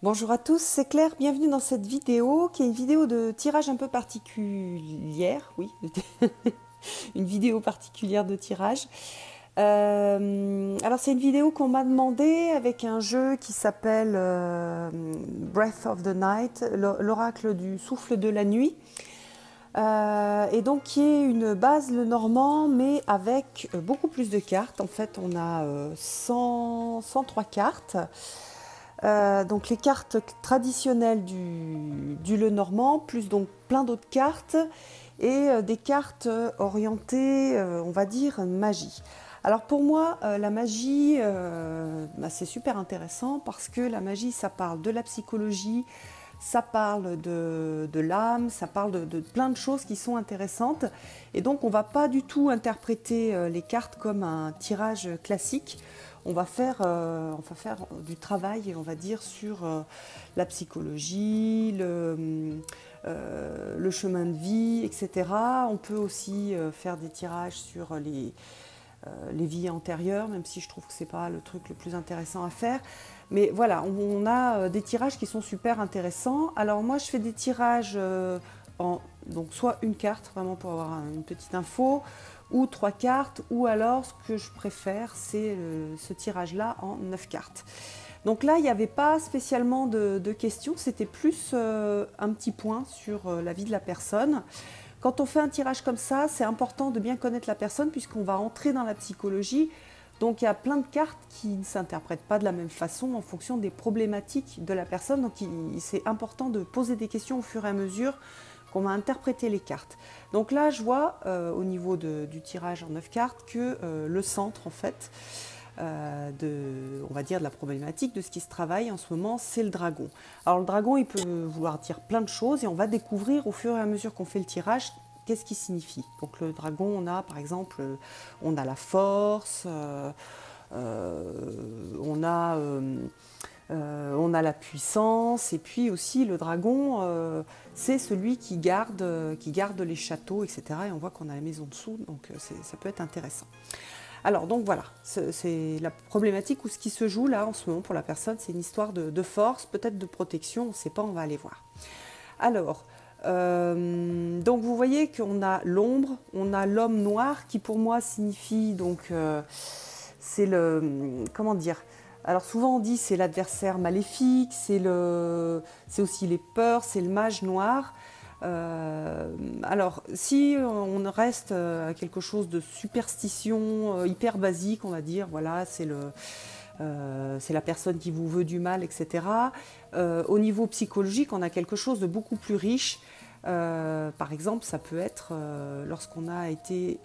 Bonjour à tous, c'est Claire, bienvenue dans cette vidéo qui est une vidéo de tirage un peu particulière, oui, une vidéo particulière de tirage. Alors c'est une vidéo qu'on m'a demandé avec un jeu qui s'appelle Breath of the Night, l'oracle du souffle de la nuit. Et donc qui est une base le normand mais avec beaucoup plus de cartes. En fait on a 103 cartes. Donc les cartes traditionnelles du Lenormand, plus donc plein d'autres cartes et des cartes orientées, on va dire, magie. Alors pour moi, la magie, c'est super intéressant parce que la magie, ça parle de la psychologie, ça parle de l'âme, ça parle de plein de choses qui sont intéressantes. Et donc on ne va pas du tout interpréter les cartes comme un tirage classique. On va faire du travail, on va dire, sur la psychologie, le chemin de vie, etc. On peut aussi faire des tirages sur les vies antérieures, même si je trouve que ce n'est pas le truc le plus intéressant à faire. Mais voilà, on a des tirages qui sont super intéressants. Alors moi, je fais des tirages donc soit une carte, vraiment pour avoir une petite info, ou 3 cartes, ou alors ce que je préfère, c'est ce tirage-là en 9 cartes. Donc là, il n'y avait pas spécialement de questions, c'était plus un petit point sur la vie de la personne. Quand on fait un tirage comme ça, c'est important de bien connaître la personne puisqu'on va entrer dans la psychologie. Donc il y a plein de cartes qui ne s'interprètent pas de la même façon en fonction des problématiques de la personne. Donc c'est important de poser des questions au fur et à mesure qu'on va interpréter les cartes. Donc là, je vois au niveau du tirage en 9 cartes que le centre, en fait, on va dire de la problématique de ce qui se travaille en ce moment, c'est le dragon. Alors le dragon, il peut vouloir dire plein de choses et on va découvrir au fur et à mesure qu'on fait le tirage qu'est-ce qu'il signifie. Donc le dragon, on a par exemple, on a la force, on a la puissance, et puis aussi le dragon, c'est celui qui garde les châteaux, etc. Et on voit qu'on a la maison dessous, donc ça peut être intéressant. Alors donc voilà, c'est la problématique où ce qui se joue là en ce moment pour la personne, c'est une histoire de force, peut-être de protection, on ne sait pas, on va aller voir. Alors, donc vous voyez qu'on a l'ombre, on a l'homme noir qui pour moi signifie donc c'est le, comment dire, alors souvent on dit c'est l'adversaire maléfique, c'est aussi les peurs, c'est le mage noir. Alors si on reste à quelque chose de superstition hyper basique, on va dire, voilà, c'est la personne qui vous veut du mal, etc. Au niveau psychologique, on a quelque chose de beaucoup plus riche. Par exemple, ça peut être lorsqu'on a été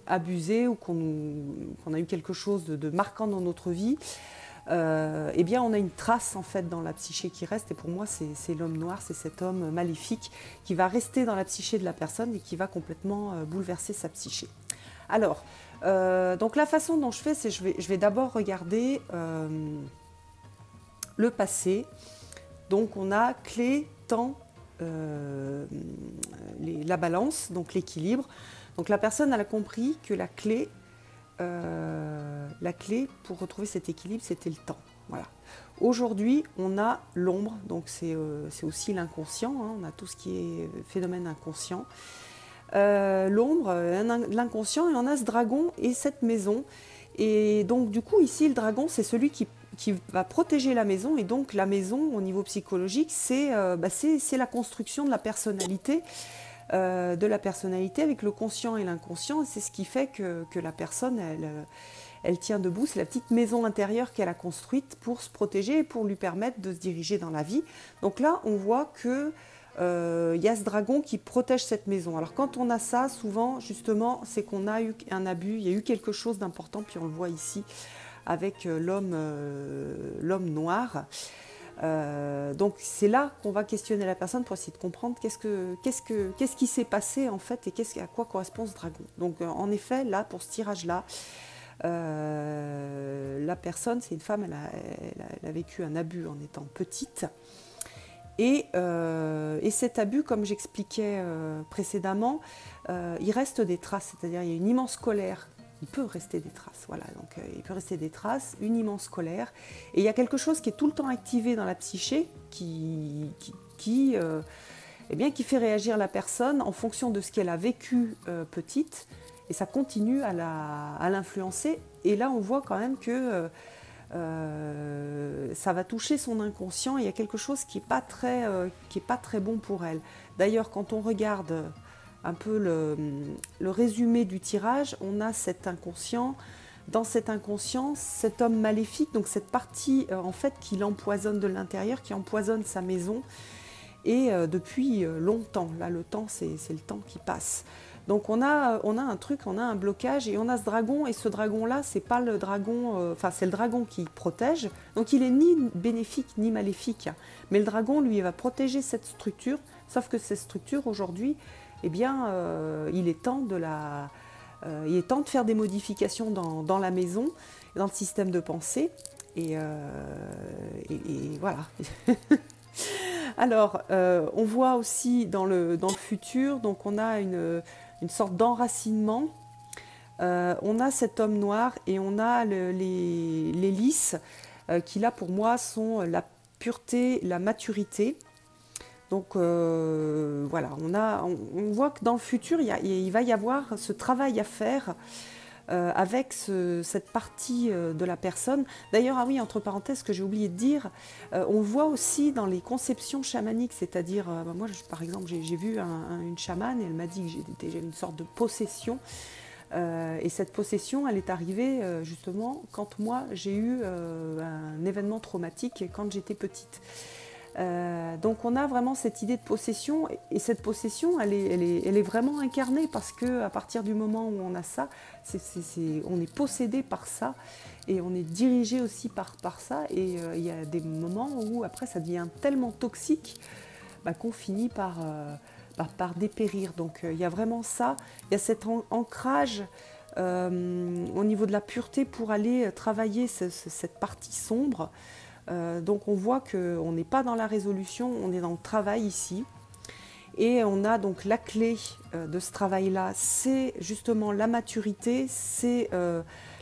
abusé ou qu'on a eu quelque chose de marquant dans notre vie. Eh bien, on a une trace en fait dans la psyché qui reste, et pour moi, c'est l'homme noir, c'est cet homme maléfique qui va rester dans la psyché de la personne et qui va complètement bouleverser sa psyché. Alors, donc la façon dont je fais, c'est je vais d'abord regarder le passé. Donc, on a clé, temps, la balance, donc l'équilibre. Donc, la personne elle a compris que la clé pour retrouver cet équilibre, c'était le temps. Voilà. Aujourd'hui, on a l'ombre, donc c'est aussi l'inconscient, hein, on a tout ce qui est phénomène inconscient. L'ombre, l'inconscient, et on a ce dragon et cette maison. Et donc du coup, ici, le dragon, c'est celui qui va protéger la maison, et donc la maison, au niveau psychologique, c'est la construction de la personnalité. Avec le conscient et l'inconscient, c'est ce qui fait que la personne, elle tient debout, c'est la petite maison intérieure qu'elle a construite pour se protéger et pour lui permettre de se diriger dans la vie. Donc là, on voit que y a ce dragon qui protège cette maison. Alors quand on a ça, souvent, justement, c'est qu'on a eu un abus, il y a eu quelque chose d'important, puis on le voit ici avec l'homme noir. Donc c'est là qu'on va questionner la personne pour essayer de comprendre qu'est-ce qui s'est passé en fait et à quoi correspond ce dragon. Donc en effet, là, pour ce tirage-là, la personne, c'est une femme, elle a vécu un abus en étant petite. Et cet abus, comme j'expliquais précédemment, il reste des traces, c'est-à-dire il y a une immense colère il peut rester des traces. Voilà, donc il peut rester des traces, une immense colère. Et il y a quelque chose qui est tout le temps activé dans la psyché eh bien, qui fait réagir la personne en fonction de ce qu'elle a vécu petite, et ça continue à l'influencer. Et là, on voit quand même que ça va toucher son inconscient. Il y a quelque chose qui n'est pas très bon pour elle. D'ailleurs, quand on regarde un peu le résumé du tirage, on a cet inconscient. Dans cet inconscient, cet homme maléfique, donc cette partie en fait qui l'empoisonne de l'intérieur, qui empoisonne sa maison, et depuis longtemps. Là, le temps, c'est le temps qui passe. Donc on a un truc, on a un blocage, et on a ce dragon, et ce dragon-là, c'est pas le dragon, c'est le dragon qui protège, donc il est ni bénéfique ni maléfique, mais le dragon, lui, va protéger cette structure, sauf que cette structure, aujourd'hui, eh bien, il est temps de faire des modifications dans la maison, dans le système de pensée, et voilà. Alors, on voit aussi dans le futur, donc on a une sorte d'enracinement. On a cet homme noir et on a les lys qui, là, pour moi, sont la pureté, la maturité. Donc, voilà, on voit que dans le futur, il va y avoir ce travail à faire avec cette partie de la personne. D'ailleurs, ah oui, entre parenthèses, ce que j'ai oublié de dire, on voit aussi dans les conceptions chamaniques, c'est-à-dire, moi, par exemple, j'ai vu une chamane, et elle m'a dit que j'ai une sorte de possession, et cette possession, elle est arrivée justement quand moi, j'ai eu un événement traumatique quand j'étais petite. Donc on a vraiment cette idée de possession, et cette possession, elle est vraiment incarnée, parce qu'à partir du moment où on a ça, on est possédé par ça, et on est dirigé aussi par ça, et il y a des moments où après ça devient tellement toxique qu'on finit par dépérir. Donc il y a vraiment ça, il y a cet ancrage au niveau de la pureté pour aller travailler cette partie sombre. Donc on voit qu'on n'est pas dans la résolution, on est dans le travail ici. Et on a donc la clé de ce travail-là, c'est justement la maturité, c'est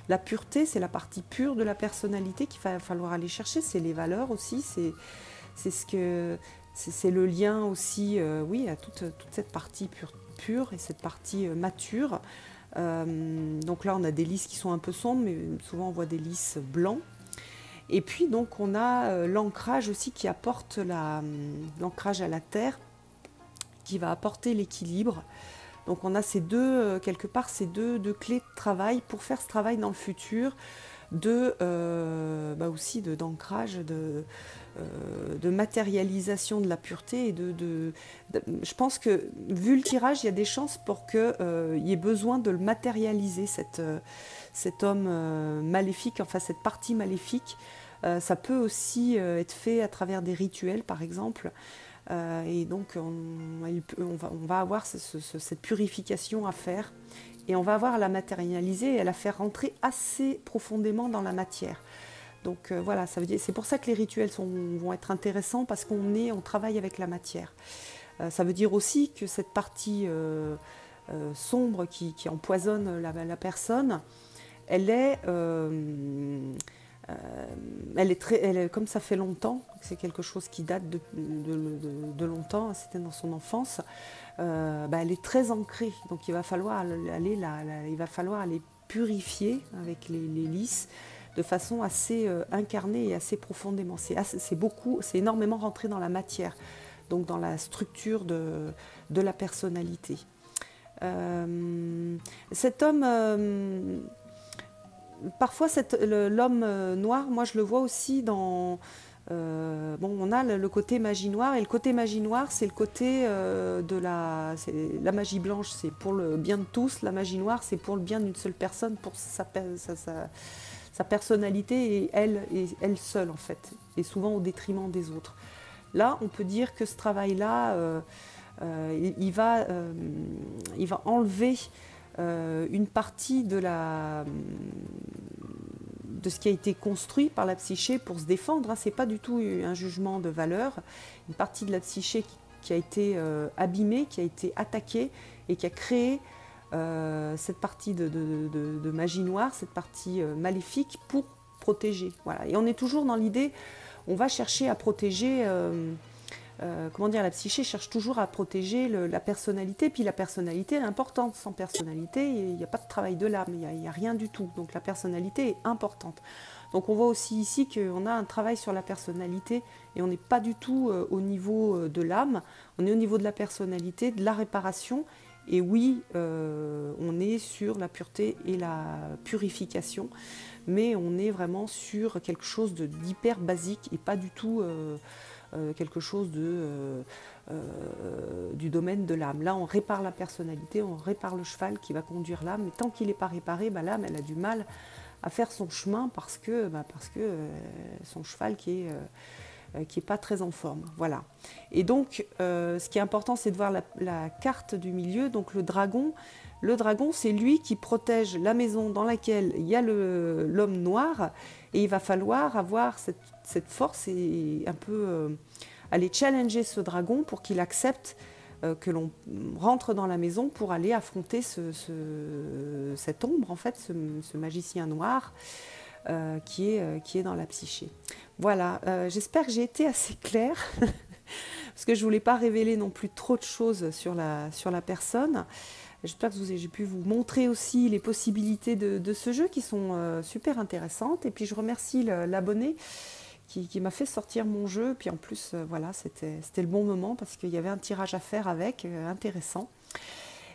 la pureté, c'est la partie pure de la personnalité qu'il va falloir aller chercher, c'est les valeurs aussi, c'est le lien aussi, oui, à toute cette partie pure et cette partie mature. Donc là, on a des lys qui sont un peu sombres, mais souvent on voit des lys blancs. Et puis donc on a l'ancrage aussi qui apporte l'ancrage à la terre, qui va apporter l'équilibre. Donc on a quelque part ces deux clés de travail pour faire ce travail dans le futur, aussi d'ancrage, de matérialisation de la pureté. Je pense que vu le tirage, il y a des chances pour qu'il y ait besoin de le matérialiser, cet homme maléfique, enfin cette partie maléfique. Ça peut aussi être fait à travers des rituels, par exemple. Et donc on va avoir cette purification à faire, et on va avoir à la matérialiser et à la faire rentrer assez profondément dans la matière. Donc voilà, ça veut dire, c'est pour ça que les rituels vont être intéressants, parce qu'on travaille avec la matière. Ça veut dire aussi que cette partie sombre qui empoisonne la personne, elle est comme ça fait longtemps, c'est quelque chose qui date de longtemps, c'était dans son enfance, elle est très ancrée. Donc il va falloir aller purifier avec les lys de façon assez incarnée et assez profondément. C'est énormément rentré dans la matière, donc dans la structure de la personnalité. Cet homme... Parfois, l'homme noir, moi je le vois aussi dans... on a le côté magie noire, et le côté magie noire, c'est le côté de la magie blanche, c'est pour le bien de tous. La magie noire, c'est pour le bien d'une seule personne, pour sa personnalité, et elle seule en fait, et souvent au détriment des autres. Là, on peut dire que ce travail-là, il va enlever une partie de ce qui a été construit par la psyché pour se défendre. Ce n'est pas du tout un jugement de valeur. Une partie de la psyché qui a été abîmée, qui a été attaquée, et qui a créé cette partie de magie noire, cette partie maléfique pour protéger. Voilà. Et on est toujours dans l'idée, on va chercher à protéger, comment dire, la psyché cherche toujours à protéger la personnalité, puis la personnalité est importante. Sans personnalité, il n'y a pas de travail de l'âme, il n'y a rien du tout. Donc la personnalité est importante. Donc on voit aussi ici qu'on a un travail sur la personnalité et on n'est pas du tout au niveau de l'âme, on est au niveau de la personnalité, de la réparation. Et oui, on est sur la pureté et la purification, mais on est vraiment sur quelque chose d'hyper basique et pas du tout quelque chose du domaine de l'âme. Là, on répare la personnalité, on répare le cheval qui va conduire l'âme, mais tant qu'il n'est pas réparé, l'âme, elle a du mal à faire son chemin parce que son cheval qui est pas très en forme. Voilà. Et donc, ce qui est important, c'est de voir la carte du milieu. Donc, le dragon, c'est lui qui protège la maison dans laquelle il y a l'homme noir. Et il va falloir avoir cette force et un peu aller challenger ce dragon pour qu'il accepte que l'on rentre dans la maison pour aller affronter cette ombre, en fait, ce magicien noir qui est dans la psyché. Voilà, j'espère que j'ai été assez claire, parce que je ne voulais pas révéler non plus trop de choses sur la personne. J'espère que j'ai pu vous montrer aussi les possibilités de ce jeu qui sont super intéressantes. Et puis je remercie l'abonné qui m'a fait sortir mon jeu. Puis en plus, voilà, c'était le bon moment parce qu'il y avait un tirage à faire avec, intéressant.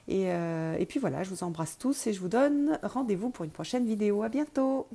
Et puis voilà, je vous embrasse tous et je vous donne rendez-vous pour une prochaine vidéo. À bientôt!